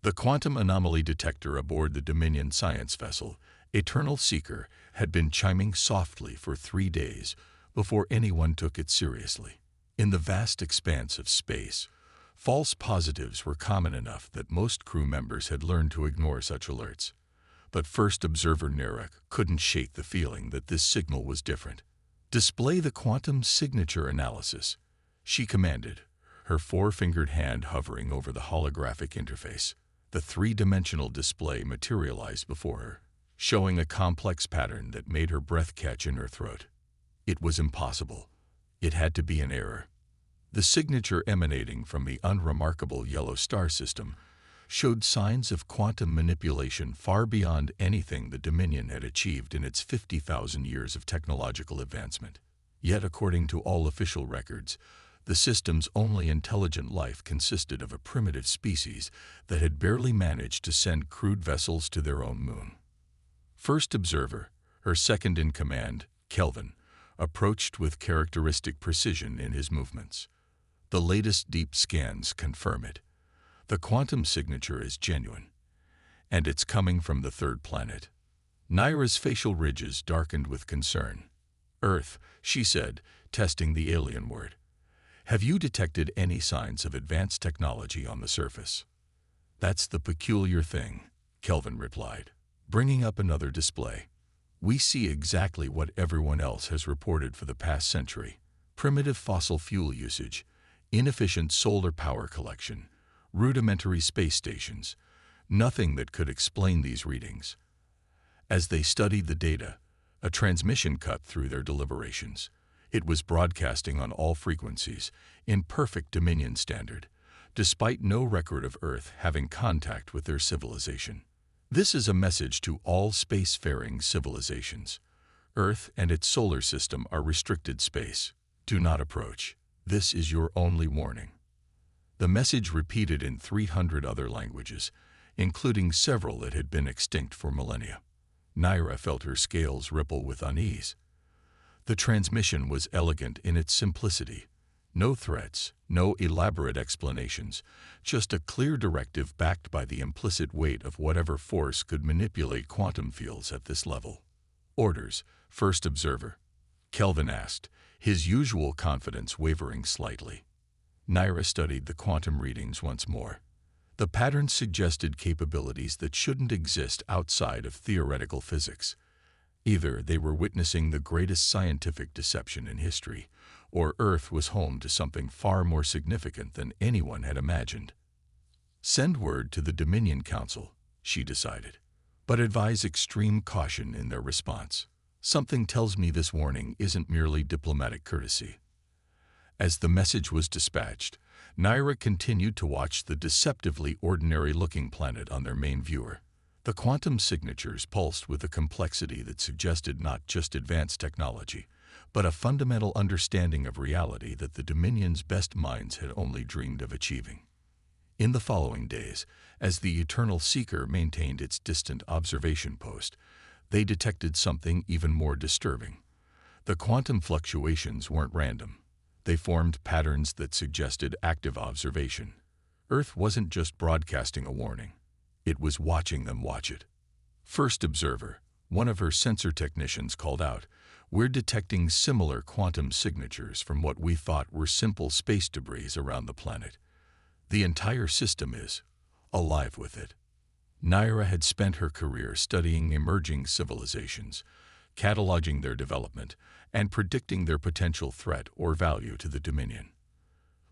The quantum anomaly detector aboard the Dominion science vessel, Eternal Seeker, had been chiming softly for 3 days before anyone took it seriously. In the vast expanse of space, false positives were common enough that most crew members had learned to ignore such alerts. But First Observer Nera couldn't shake the feeling that this signal was different. "Display the quantum signature analysis," she commanded, her four-fingered hand hovering over the holographic interface. The three-dimensional display materialized before her, showing a complex pattern that made her breath catch in her throat. It was impossible. It had to be an error. The signature emanating from the unremarkable yellow star system showed signs of quantum manipulation far beyond anything the Dominion had achieved in its 50,000 years of technological advancement. Yet, according to all official records, the system's only intelligent life consisted of a primitive species that had barely managed to send crewed vessels to their own moon. First Observer, her second-in-command, Kelvin, approached with characteristic precision in his movements. The latest deep scans confirm it. The quantum signature is genuine, and it's coming from the third planet. Naira's facial ridges darkened with concern. "Earth," she said, testing the alien word. "Have you detected any signs of advanced technology on the surface?" "That's the peculiar thing," Kelvin replied, bringing up another display. "We see exactly what everyone else has reported for the past century: primitive fossil fuel usage, inefficient solar power collection, rudimentary space stations, nothing that could explain these readings." As they studied the data, a transmission cut through their deliberations. It was broadcasting on all frequencies, in perfect Dominion standard, despite no record of Earth having contact with their civilization. "This is a message to all spacefaring civilizations. Earth and its solar system are restricted space. Do not approach. This is your only warning." The message repeated in 300 other languages, including several that had been extinct for millennia. Naira felt her scales ripple with unease. The transmission was elegant in its simplicity. No threats, no elaborate explanations, just a clear directive backed by the implicit weight of whatever force could manipulate quantum fields at this level. "Orders, First Observer?" Kelvin asked, his usual confidence wavering slightly. Naira studied the quantum readings once more. The patterns suggested capabilities that shouldn't exist outside of theoretical physics. Either they were witnessing the greatest scientific deception in history, or Earth was home to something far more significant than anyone had imagined. "Send word to the Dominion Council," she decided, "but advise extreme caution in their response. Something tells me this warning isn't merely diplomatic courtesy." As the message was dispatched, Naira continued to watch the deceptively ordinary-looking planet on their main viewer. The quantum signatures pulsed with a complexity that suggested not just advanced technology, but a fundamental understanding of reality that the Dominion's best minds had only dreamed of achieving. In the following days, as the Eternal Seeker maintained its distant observation post, they detected something even more disturbing. The quantum fluctuations weren't random. They formed patterns that suggested active observation. Earth wasn't just broadcasting a warning. It was watching them watch it. First Observer, one of her sensor technicians, called out, "We're detecting similar quantum signatures from what we thought were simple space debris around the planet. The entire system is alive with it." Naira had spent her career studying emerging civilizations, cataloging their development, and predicting their potential threat or value to the Dominion.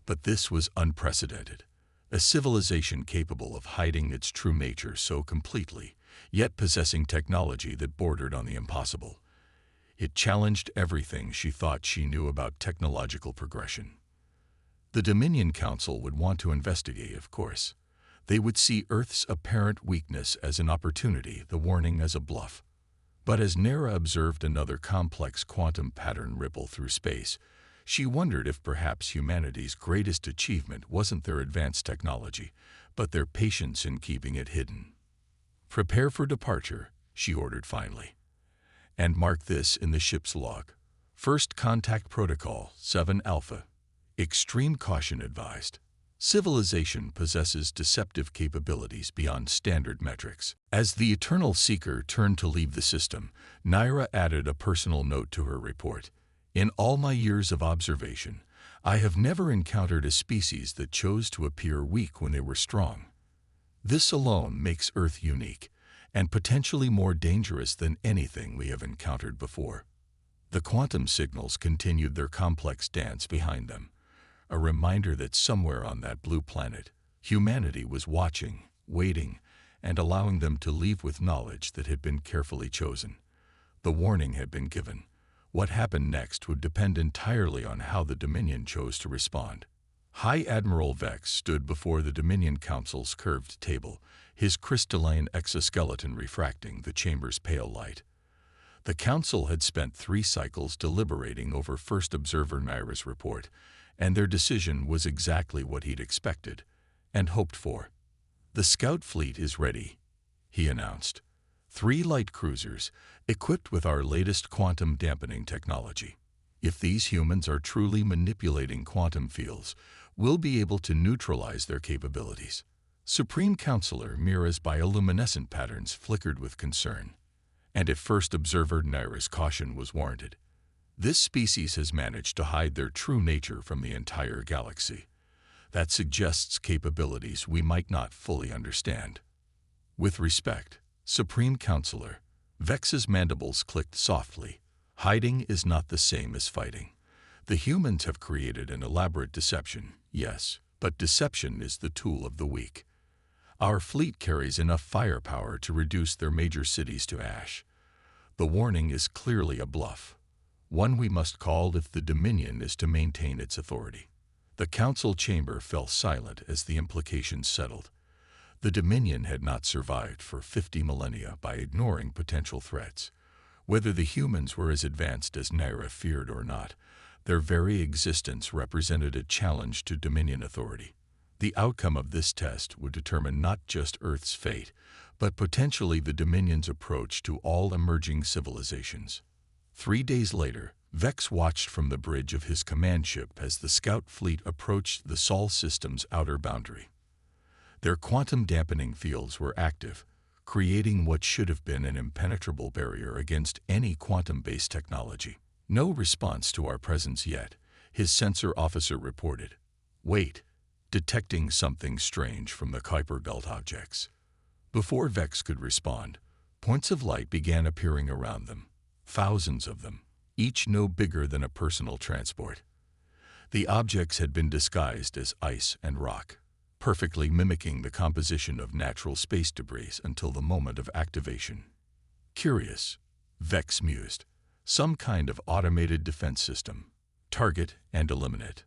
But this was unprecedented. A civilization capable of hiding its true nature so completely, yet possessing technology that bordered on the impossible. It challenged everything she thought she knew about technological progression. The Dominion Council would want to investigate, of course. They would see Earth's apparent weakness as an opportunity, the warning as a bluff. But as Naira observed another complex quantum pattern ripple through space, she wondered if perhaps humanity's greatest achievement wasn't their advanced technology, but their patience in keeping it hidden. "Prepare for departure," she ordered finally. "And mark this in the ship's log. First Contact Protocol 7 Alpha. Extreme caution advised. Civilization possesses deceptive capabilities beyond standard metrics. As the Eternal Seeker turned to leave the system, Naira added a personal note to her report. In all my years of observation, I have never encountered a species that chose to appear weak when they were strong. This alone makes Earth unique, and potentially more dangerous than anything we have encountered before. The quantum signals continued their complex dance behind them, a reminder that somewhere on that blue planet, humanity was watching, waiting, and allowing them to leave with knowledge that had been carefully chosen. The warning had been given. What happened next would depend entirely on how the Dominion chose to respond. High Admiral Vex stood before the Dominion Council's curved table, his crystalline exoskeleton refracting the chamber's pale light. The Council had spent 3 cycles deliberating over First Observer Naira's report, and their decision was exactly what he'd expected and hoped for. "The Scout fleet is ready," he announced. 3 light cruisers, equipped with our latest quantum dampening technology. If these humans are truly manipulating quantum fields, we'll be able to neutralize their capabilities. Supreme Counselor Mira's bioluminescent patterns flickered with concern. And if First Observer Naira's caution was warranted, this species has managed to hide their true nature from the entire galaxy. That suggests capabilities we might not fully understand. With respect, Supreme Counselor, Vex's mandibles clicked softly. Hiding is not the same as fighting. The humans have created an elaborate deception, yes, but deception is the tool of the weak. Our fleet carries enough firepower to reduce their major cities to ash. The warning is clearly a bluff, one we must call if the Dominion is to maintain its authority. The Council chamber fell silent as the implications settled. The Dominion had not survived for 50 millennia by ignoring potential threats. Whether the humans were as advanced as Naira feared or not, their very existence represented a challenge to Dominion authority. The outcome of this test would determine not just Earth's fate, but potentially the Dominion's approach to all emerging civilizations. 3 days later, Vex watched from the bridge of his command ship as the Scout fleet approached the Sol system's outer boundary. Their quantum dampening fields were active, creating what should have been an impenetrable barrier against any quantum-based technology. "No response to our presence yet," his sensor officer reported. "Wait," detecting something strange from the Kuiper Belt objects. Before Vex could respond, points of light began appearing around them, thousands of them, each no bigger than a personal transport. The objects had been disguised as ice and rock, perfectly mimicking the composition of natural space debris until the moment of activation. "Curious," Vex mused. "Some kind of automated defense system. Target and eliminate."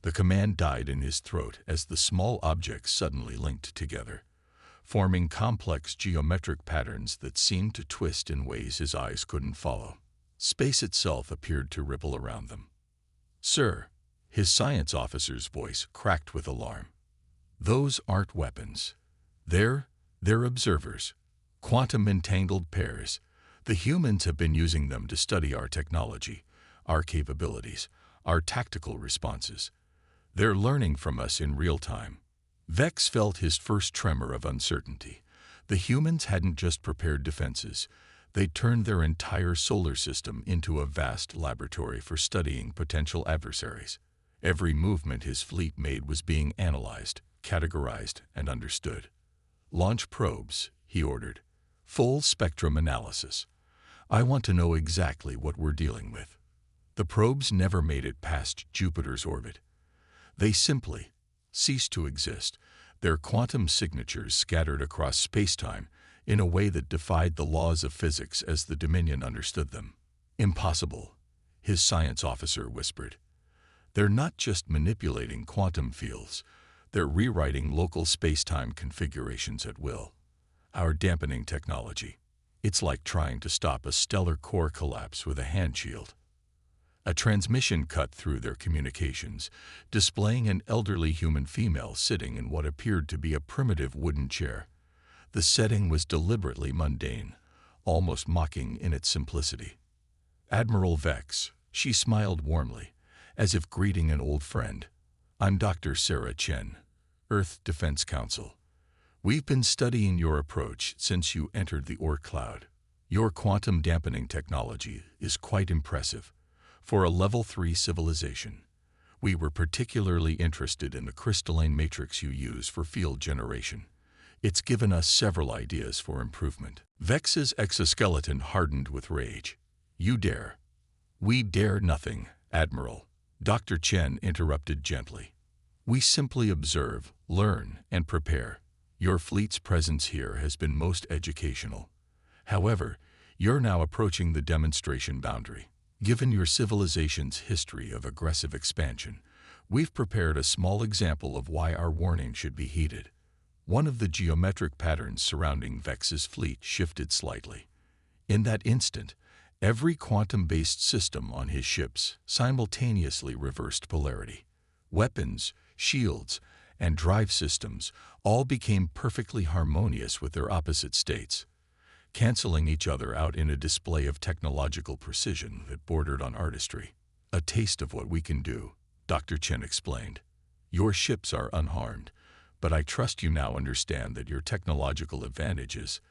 The command died in his throat as the small objects suddenly linked together, forming complex geometric patterns that seemed to twist in ways his eyes couldn't follow. Space itself appeared to ripple around them. "Sir," his science officer's voice cracked with alarm. "Those aren't weapons. They're observers. Quantum-entangled pairs. The humans have been using them to study our technology, our capabilities, our tactical responses. They're learning from us in real time." Vex felt his first tremor of uncertainty. The humans hadn't just prepared defenses. They turned their entire solar system into a vast laboratory for studying potential adversaries. Every movement his fleet made was being analyzed, categorized, and understood. "Launch probes," he ordered. "Full spectrum analysis. I want to know exactly what we're dealing with." The probes never made it past Jupiter's orbit. They simply ceased to exist, their quantum signatures scattered across space-time in a way that defied the laws of physics as the Dominion understood them. "Impossible," his science officer whispered. "They're not just manipulating quantum fields, they're rewriting local space-time configurations at will. Our dampening technology, it's like trying to stop a stellar core collapse with a hand shield." A transmission cut through their communications, displaying an elderly human female sitting in what appeared to be a primitive wooden chair. The setting was deliberately mundane, almost mocking in its simplicity. "Admiral Vex," she smiled warmly, as if greeting an old friend. I'm Dr. Sarah Chen, Earth Defense Council. We've been studying your approach since you entered the Oort cloud. Your quantum dampening technology is quite impressive. For a Level 3 civilization, we were particularly interested in the crystalline matrix you use for field generation. It's given us several ideas for improvement. Vex's exoskeleton hardened with rage. You dare. We dare nothing, Admiral. Dr. Chen interrupted gently. We simply observe, learn, and prepare. Your fleet's presence here has been most educational. However, you're now approaching the demonstration boundary. Given your civilization's history of aggressive expansion, we've prepared a small example of why our warning should be heeded. One of the geometric patterns surrounding Vex's fleet shifted slightly. In that instant, every quantum-based system on his ships simultaneously reversed polarity. Weapons, shields, and drive systems all became perfectly harmonious with their opposite states, canceling each other out in a display of technological precision that bordered on artistry. A taste of what we can do, Dr. Chen explained. Your ships are unharmed, but I trust you now understand that your technological advantage is,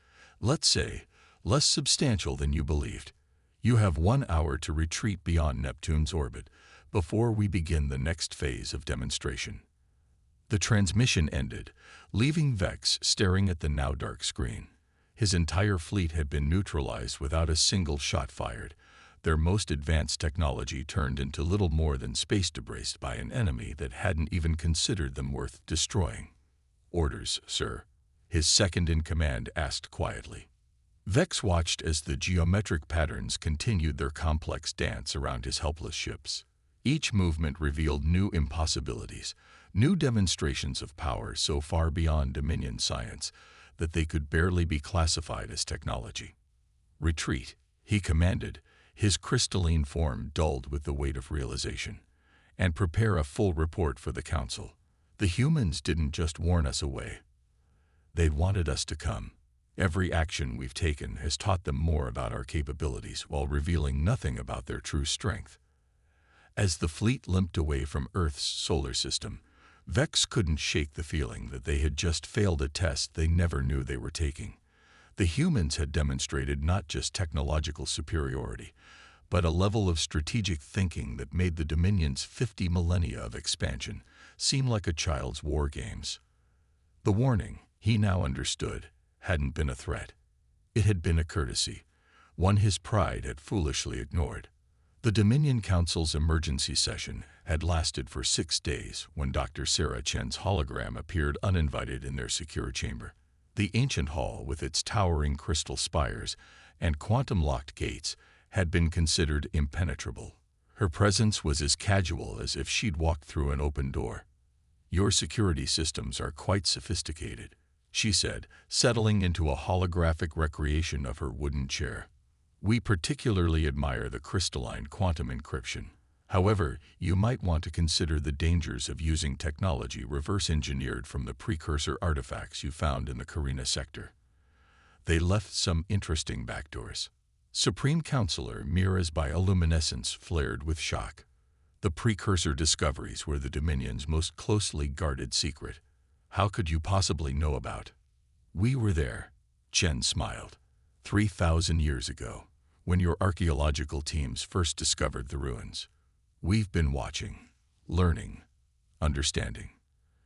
let's say, less substantial than you believed. You have 1 hour to retreat beyond Neptune's orbit before we begin the next phase of demonstration. The transmission ended, leaving Vex staring at the now dark screen. His entire fleet had been neutralized without a single shot fired, their most advanced technology turned into little more than space debris by an enemy that hadn't even considered them worth destroying. Orders, sir, his second-in-command asked quietly. Vex watched as the geometric patterns continued their complex dance around his helpless ships. Each movement revealed new impossibilities, new demonstrations of power so far beyond Dominion science that they could barely be classified as technology. Retreat, he commanded, his crystalline form dulled with the weight of realization. And prepare a full report for the Council. The humans didn't just warn us away. They wanted us to come. Every action we've taken has taught them more about our capabilities while revealing nothing about their true strength. As the fleet limped away from Earth's solar system, Vex couldn't shake the feeling that they had just failed a test they never knew they were taking. The humans had demonstrated not just technological superiority, but a level of strategic thinking that made the Dominion's 50 millennia of expansion seem like a child's war games. The warning, he now understood, hadn't been a threat. It had been a courtesy, one his pride had foolishly ignored. The Dominion Council's emergency session had lasted for 6 days when Dr. Sarah Chen's hologram appeared uninvited in their secure chamber. The ancient hall, with its towering crystal spires and quantum-locked gates, had been considered impenetrable. Her presence was as casual as if she'd walked through an open door. Your security systems are quite sophisticated, she said, settling into a holographic recreation of her wooden chair. We particularly admire the crystalline quantum encryption. However, you might want to consider the dangers of using technology reverse-engineered from the precursor artifacts you found in the Carina sector. They left some interesting backdoors. Supreme Counselor Mira's bioluminescence flared with shock. The precursor discoveries were the Dominion's most closely guarded secret. How could you possibly know about? We were there, Chen smiled. 3,000 years ago, when your archaeological teams first discovered the ruins. We've been watching, learning, understanding.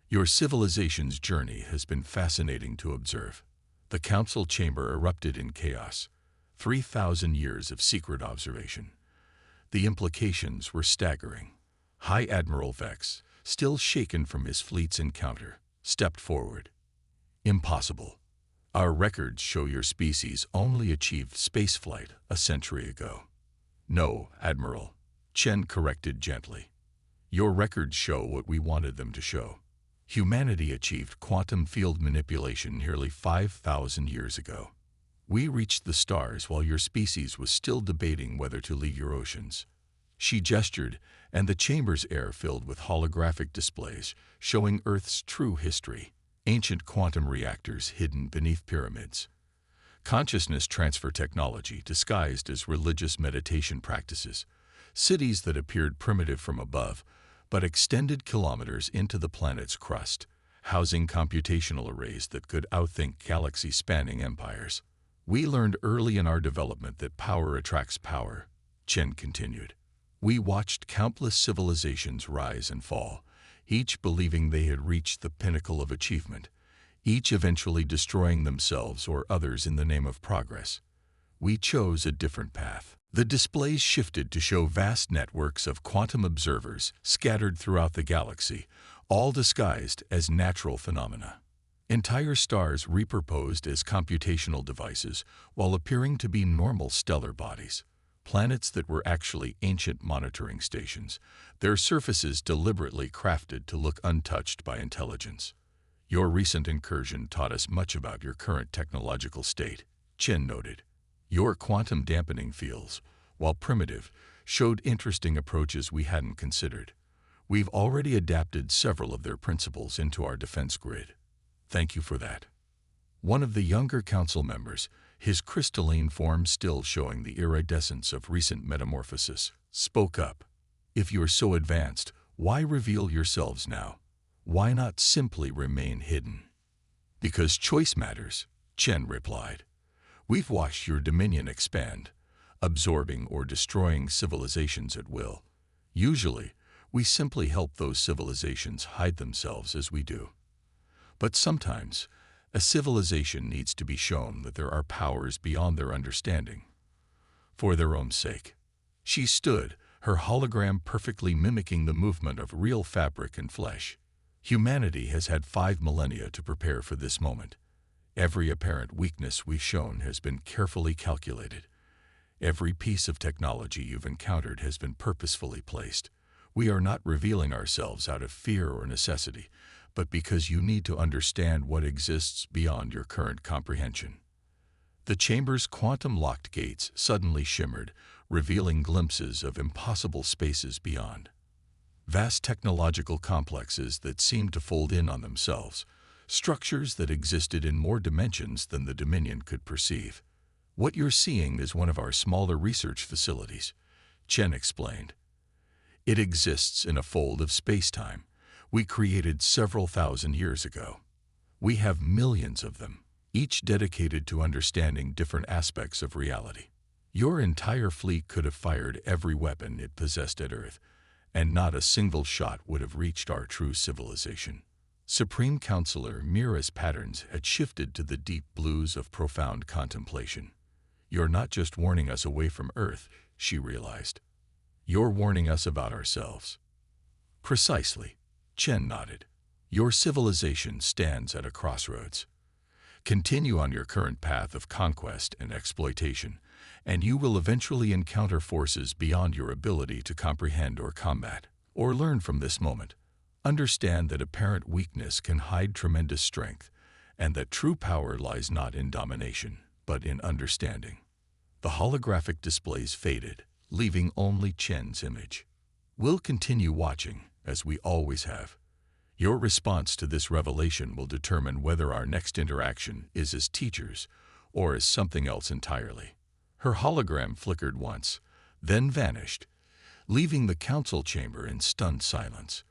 Your civilization's journey has been fascinating to observe. The council chamber erupted in chaos. 3,000 years of secret observation. The implications were staggering. High Admiral Vex, still shaken from his fleet's encounter, stepped forward. Impossible. Our records show your species only achieved spaceflight a century ago. No, Admiral, Chen corrected gently. Your records show what we wanted them to show. Humanity achieved quantum field manipulation nearly 5,000 years ago. We reached the stars while your species was still debating whether to leave your oceans. She gestured, and the chamber's air filled with holographic displays showing Earth's true history. Ancient quantum reactors hidden beneath pyramids. Consciousness transfer technology disguised as religious meditation practices. Cities that appeared primitive from above, but extended kilometers into the planet's crust, housing computational arrays that could outthink galaxy-spanning empires. We learned early in our development that power attracts power, Chen continued. We watched countless civilizations rise and fall, each believing they had reached the pinnacle of achievement, each eventually destroying themselves or others in the name of progress. We chose a different path. The displays shifted to show vast networks of quantum observers scattered throughout the galaxy, all disguised as natural phenomena. Entire stars repurposed as computational devices while appearing to be normal stellar bodies. Planets that were actually ancient monitoring stations, their surfaces deliberately crafted to look untouched by intelligence. Your recent incursion taught us much about your current technological state, Chen noted. Your quantum dampening fields, while primitive, showed interesting approaches we hadn't considered. We've already adapted several of their principles into our defense grid. Thank you for that. One of the younger council members, his crystalline form still showing the iridescence of recent metamorphosis, spoke up. If you're so advanced, why reveal yourselves now? Why not simply remain hidden? Because choice matters, Chen replied. We've watched your dominion expand, absorbing or destroying civilizations at will. Usually, we simply help those civilizations hide themselves as we do. But sometimes, a civilization needs to be shown that there are powers beyond their understanding. For their own sake. She stood, her hologram perfectly mimicking the movement of real fabric and flesh. Humanity has had 5 millennia to prepare for this moment. Every apparent weakness we've shown has been carefully calculated. Every piece of technology you've encountered has been purposefully placed. We are not revealing ourselves out of fear or necessity, but because you need to understand what exists beyond your current comprehension. The chamber's quantum-locked gates suddenly shimmered, revealing glimpses of impossible spaces beyond. Vast technological complexes that seemed to fold in on themselves, structures that existed in more dimensions than the Dominion could perceive. What you're seeing is one of our smaller research facilities, Chen explained. It exists in a fold of space-time we created several thousand years ago. We have millions of them, each dedicated to understanding different aspects of reality. Your entire fleet could have fired every weapon it possessed at Earth, and not a single shot would have reached our true civilization. Supreme Counselor Mira's patterns had shifted to the deep blues of profound contemplation. You're not just warning us away from Earth, she realized. You're warning us about ourselves. Precisely, Chen nodded. Your civilization stands at a crossroads. Continue on your current path of conquest and exploitation, and you will eventually encounter forces beyond your ability to comprehend or combat, or learn from this moment. Understand that apparent weakness can hide tremendous strength, and that true power lies not in domination, but in understanding. The holographic displays faded, leaving only Chen's image. We'll continue watching, as we always have. Your response to this revelation will determine whether our next interaction is as teachers or as something else entirely. Her hologram flickered once, then vanished, leaving the council chamber in stunned silence.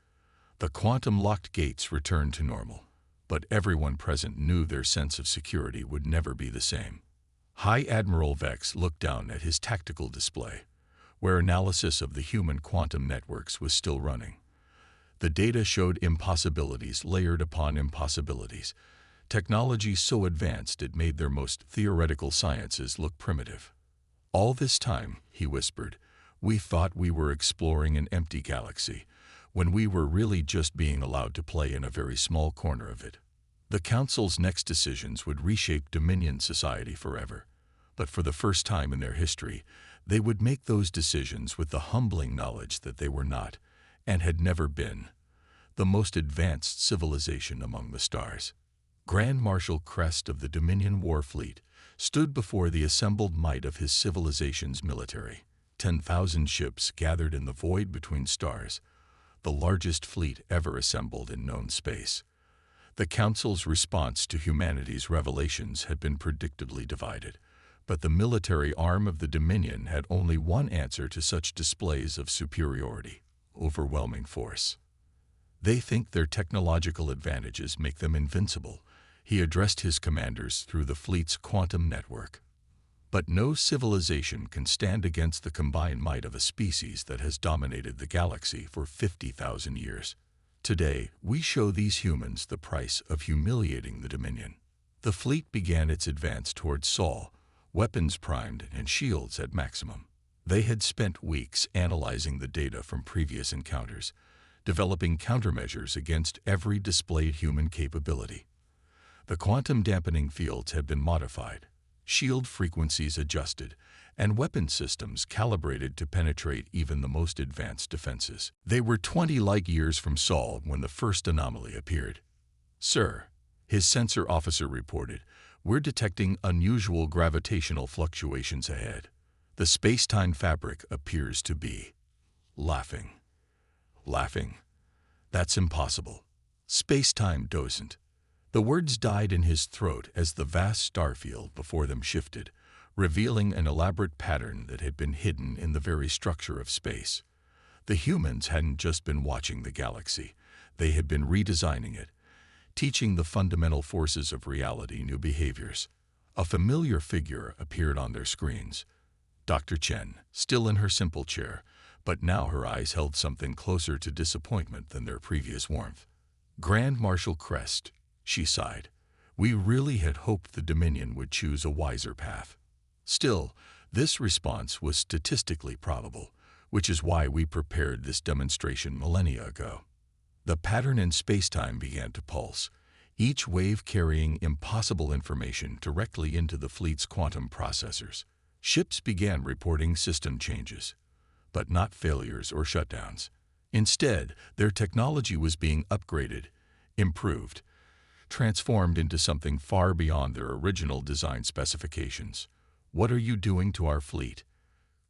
The quantum-locked gates returned to normal, but everyone present knew their sense of security would never be the same. High Admiral Vex looked down at his tactical display, where analysis of the human quantum networks was still running. The data showed impossibilities layered upon impossibilities, technology so advanced it made their most theoretical sciences look primitive. All this time, he whispered, we thought we were exploring an empty galaxy, when we were really just being allowed to play in a very small corner of it. The Council's next decisions would reshape Dominion society forever, but for the first time in their history, they would make those decisions with the humbling knowledge that they were not, and had never been, the most advanced civilization among the stars. Grand Marshal Crest of the Dominion War Fleet stood before the assembled might of his civilization's military. 10,000 ships gathered in the void between stars, the largest fleet ever assembled in known space. The Council's response to humanity's revelations had been predictably divided, but the military arm of the Dominion had only one answer to such displays of superiority: overwhelming force. They think their technological advantages make them invincible. He addressed his commanders through the fleet's quantum network. But no civilization can stand against the combined might of a species that has dominated the galaxy for 50,000 years. Today, we show these humans the price of humiliating the Dominion. The fleet began its advance towards Sol, weapons primed and shields at maximum. They had spent weeks analyzing the data from previous encounters, developing countermeasures against every displayed human capability. The quantum dampening fields had been modified, shield frequencies adjusted, and weapon systems calibrated to penetrate even the most advanced defenses. They were 20 light-years from Sol when the first anomaly appeared. "Sir," his sensor officer reported, "we're detecting unusual gravitational fluctuations ahead. The space-time fabric appears to be laughing. That's impossible. Space-time doesn't." The words died in his throat as the vast starfield before them shifted, revealing an elaborate pattern that had been hidden in the very structure of space. The humans hadn't just been watching the galaxy, they had been redesigning it, teaching the fundamental forces of reality new behaviors. A familiar figure appeared on their screens. Dr. Chen, still in her simple chair, but now her eyes held something closer to disappointment than their previous warmth. "Grand Marshal Crest," she sighed. "We really had hoped the Dominion would choose a wiser path." Still, this response was statistically probable, which is why we prepared this demonstration millennia ago. The pattern in spacetime began to pulse, each wave carrying impossible information directly into the fleet's quantum processors. Ships began reporting system changes, but not failures or shutdowns. Instead, their technology was being upgraded, improved, transformed into something far beyond their original design specifications. "What are you doing to our fleet?"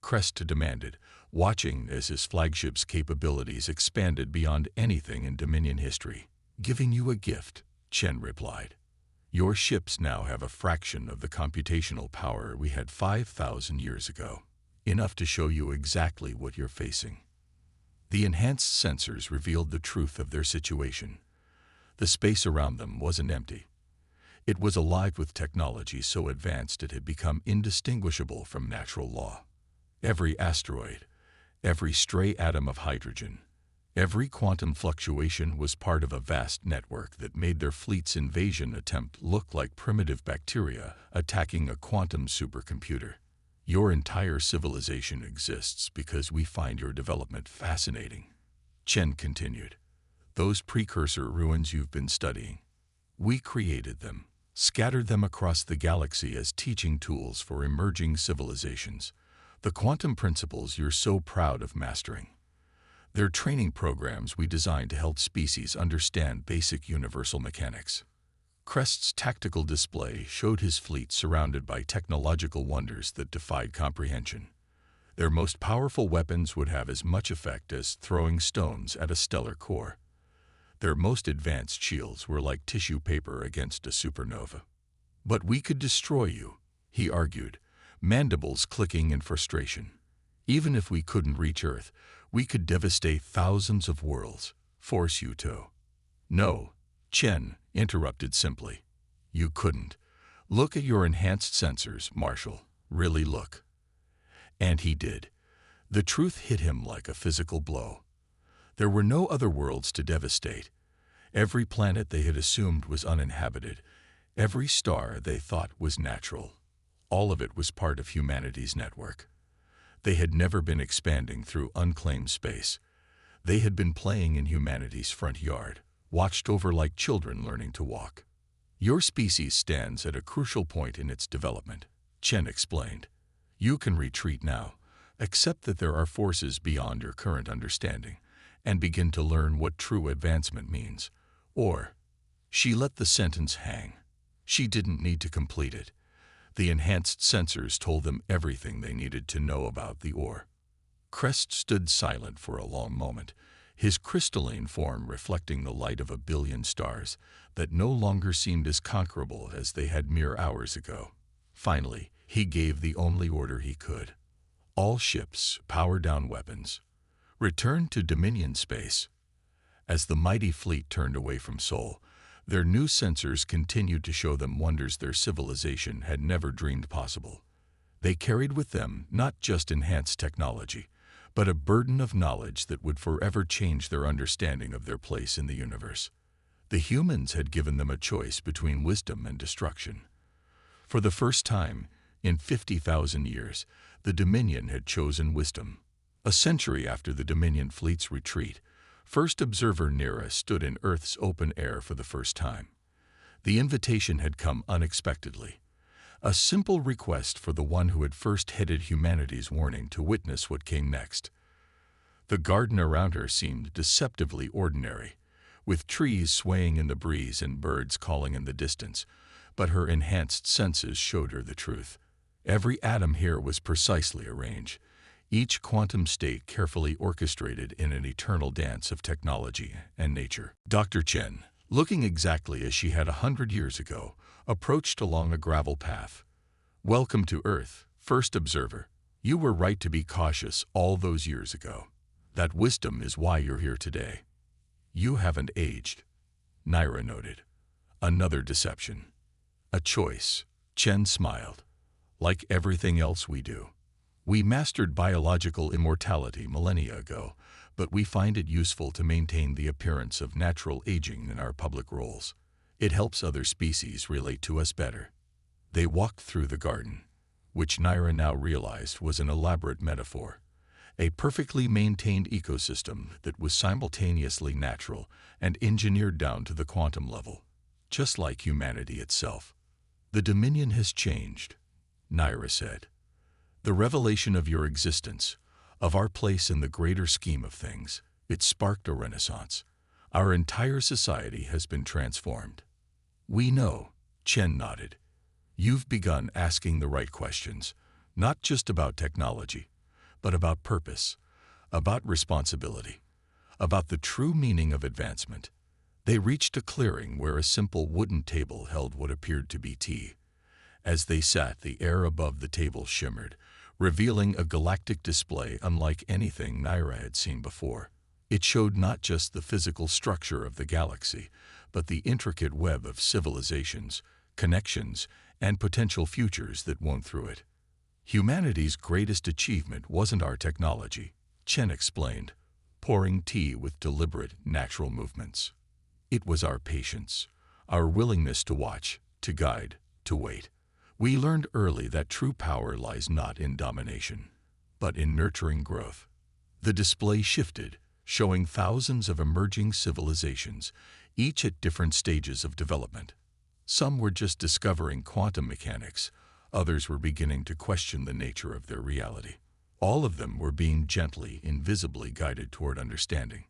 Crest demanded, watching as his flagship's capabilities expanded beyond anything in Dominion history. "Giving you a gift," Chen replied. "Your ships now have a fraction of the computational power we had 5,000 years ago, enough to show you exactly what you're facing." The enhanced sensors revealed the truth of their situation. The space around them wasn't empty. It was alive with technology so advanced it had become indistinguishable from natural law. Every asteroid, every stray atom of hydrogen, every quantum fluctuation was part of a vast network that made their fleet's invasion attempt look like primitive bacteria attacking a quantum supercomputer. "Your entire civilization exists because we find your development fascinating," Chen continued. "Those precursor ruins you've been studying, we created them, scattered them across the galaxy as teaching tools for emerging civilizations. The quantum principles you're so proud of mastering. They're training programs we designed to help species understand basic universal mechanics." Crest's tactical display showed his fleet surrounded by technological wonders that defied comprehension. Their most powerful weapons would have as much effect as throwing stones at a stellar core. Their most advanced shields were like tissue paper against a supernova. "But we could destroy you," he argued, mandibles clicking in frustration. "Even if we couldn't reach Earth, we could devastate thousands of worlds, force you to." "No," Chen interrupted simply. "You couldn't. Look at your enhanced sensors, Marshal. Really look." And he did. The truth hit him like a physical blow. There were no other worlds to devastate. Every planet they had assumed was uninhabited. Every star they thought was natural. All of it was part of humanity's network. They had never been expanding through unclaimed space. They had been playing in humanity's front yard, watched over like children learning to walk. "Your species stands at a crucial point in its development," Chen explained. "You can retreat now, accept that there are forces beyond your current understanding, and begin to learn what true advancement means. Or—" She let the sentence hang. She didn't need to complete it. The enhanced sensors told them everything they needed to know about the ore. Crest stood silent for a long moment, his crystalline form reflecting the light of a billion stars that no longer seemed as conquerable as they had mere hours ago. Finally, he gave the only order he could. "All ships, power down weapons. returned to Dominion space. As the mighty fleet turned away from Sol, their new sensors continued to show them wonders their civilization had never dreamed possible. They carried with them not just enhanced technology, but a burden of knowledge that would forever change their understanding of their place in the universe. The humans had given them a choice between wisdom and destruction. For the first time, in 50,000 years, the Dominion had chosen wisdom. A century after the Dominion fleet's retreat, first observer Nira stood in Earth's open air for the first time. The invitation had come unexpectedly. A simple request for the one who had first headed humanity's warning to witness what came next. The garden around her seemed deceptively ordinary, with trees swaying in the breeze and birds calling in the distance, but her enhanced senses showed her the truth. Every atom here was precisely arranged, each quantum state carefully orchestrated in an eternal dance of technology and nature. Dr. Chen, looking exactly as she had 100 years ago, approached along a gravel path. "Welcome to Earth, first observer. You were right to be cautious all those years ago. That wisdom is why you're here today." "You haven't aged," Nira noted. "Another deception. A choice." Chen smiled. "Like everything else we do. We mastered biological immortality millennia ago, but we find it useful to maintain the appearance of natural aging in our public roles. It helps other species relate to us better." They walked through the garden, which Nira now realized was an elaborate metaphor, a perfectly maintained ecosystem that was simultaneously natural and engineered down to the quantum level, just like humanity itself. "The Dominion has changed," Nira said. "The revelation of your existence, of our place in the greater scheme of things, it sparked a renaissance. Our entire society has been transformed." "We know," Chen nodded. "You've begun asking the right questions, not just about technology, but about purpose, about responsibility, about the true meaning of advancement." They reached a clearing where a simple wooden table held what appeared to be tea. As they sat, the air above the table shimmered, revealing a galactic display unlike anything Nira had seen before. It showed not just the physical structure of the galaxy, but the intricate web of civilizations, connections, and potential futures that wound through it. "Humanity's greatest achievement wasn't our technology," Chen explained, pouring tea with deliberate, natural movements. "It was our patience, our willingness to watch, to guide, to wait. We learned early that true power lies not in domination, but in nurturing growth." The display shifted, showing thousands of emerging civilizations, each at different stages of development. Some were just discovering quantum mechanics, others were beginning to question the nature of their reality. All of them were being gently, invisibly guided toward understanding.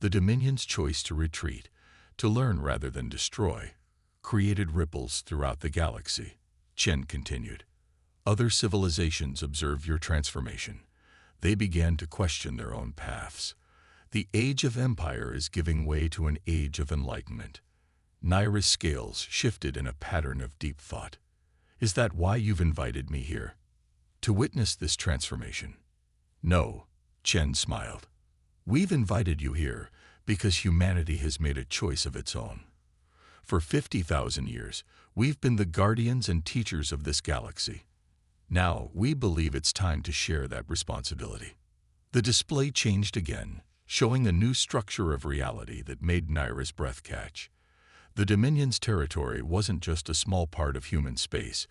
The Dominion's choice to retreat, to learn rather than destroy, created ripples throughout the galaxy. Chen continued. "Other civilizations observed your transformation. They began to question their own paths. The age of empire is giving way to an age of enlightenment." Nira's scales shifted in a pattern of deep thought. "Is that why you've invited me here? To witness this transformation?" "No," Chen smiled. "We've invited you here because humanity has made a choice of its own. For 50,000 years, we've been the guardians and teachers of this galaxy. Now, we believe it's time to share that responsibility." The display changed again, showing a new structure of reality that made Nira's breath catch. The Dominion's territory wasn't just a small part of human space.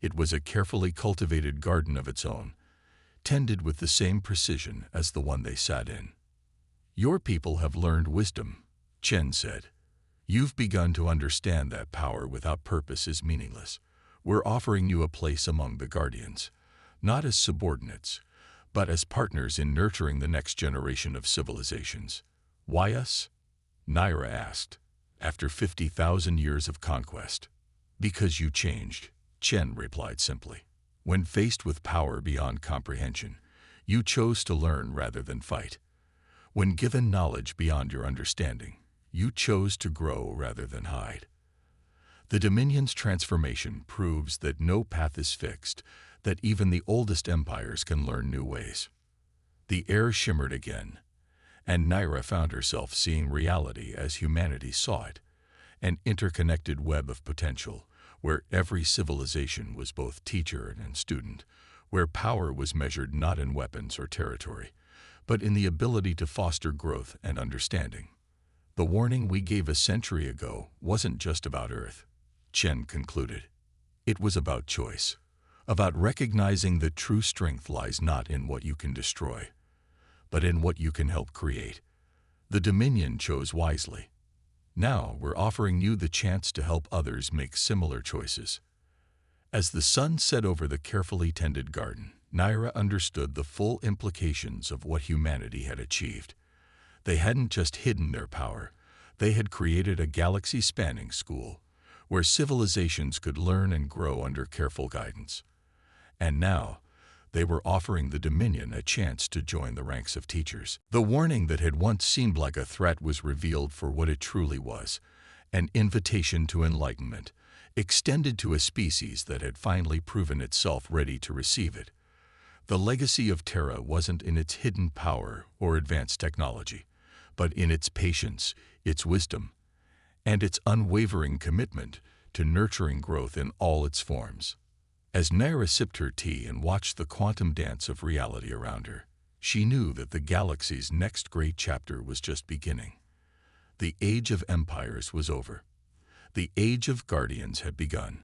It was a carefully cultivated garden of its own, tended with the same precision as the one they sat in. "Your people have learned wisdom," Chen said. "You've begun to understand that power without purpose is meaningless. We're offering you a place among the guardians, not as subordinates, but as partners in nurturing the next generation of civilizations." "Why us?" Nira asked, "after 50,000 years of conquest." "Because you changed," Chen replied simply. "When faced with power beyond comprehension, you chose to learn rather than fight. When given knowledge beyond your understanding, you chose to grow rather than hide. The Dominion's transformation proves that no path is fixed, that even the oldest empires can learn new ways." The air shimmered again, and Naira found herself seeing reality as humanity saw it, an interconnected web of potential, where every civilization was both teacher and student, where power was measured not in weapons or territory, but in the ability to foster growth and understanding. The warning we gave a century ago wasn't just about Earth, Chen concluded. It was about choice, about recognizing that true strength lies not in what you can destroy, but in what you can help create. The Dominion chose wisely. Now we're offering you the chance to help others make similar choices. As the sun set over the carefully tended garden, Naira understood the full implications of what humanity had achieved. They hadn't just hidden their power, they had created a galaxy-spanning school, where civilizations could learn and grow under careful guidance. And now, they were offering the Dominion a chance to join the ranks of teachers. The warning that had once seemed like a threat was revealed for what it truly was, an invitation to enlightenment, extended to a species that had finally proven itself ready to receive it. The legacy of Terra wasn't in its hidden power or advanced technology, but in its patience, its wisdom, and its unwavering commitment to nurturing growth in all its forms. As Naira sipped her tea and watched the quantum dance of reality around her, she knew that the galaxy's next great chapter was just beginning. The age of empires was over. The age of guardians had begun.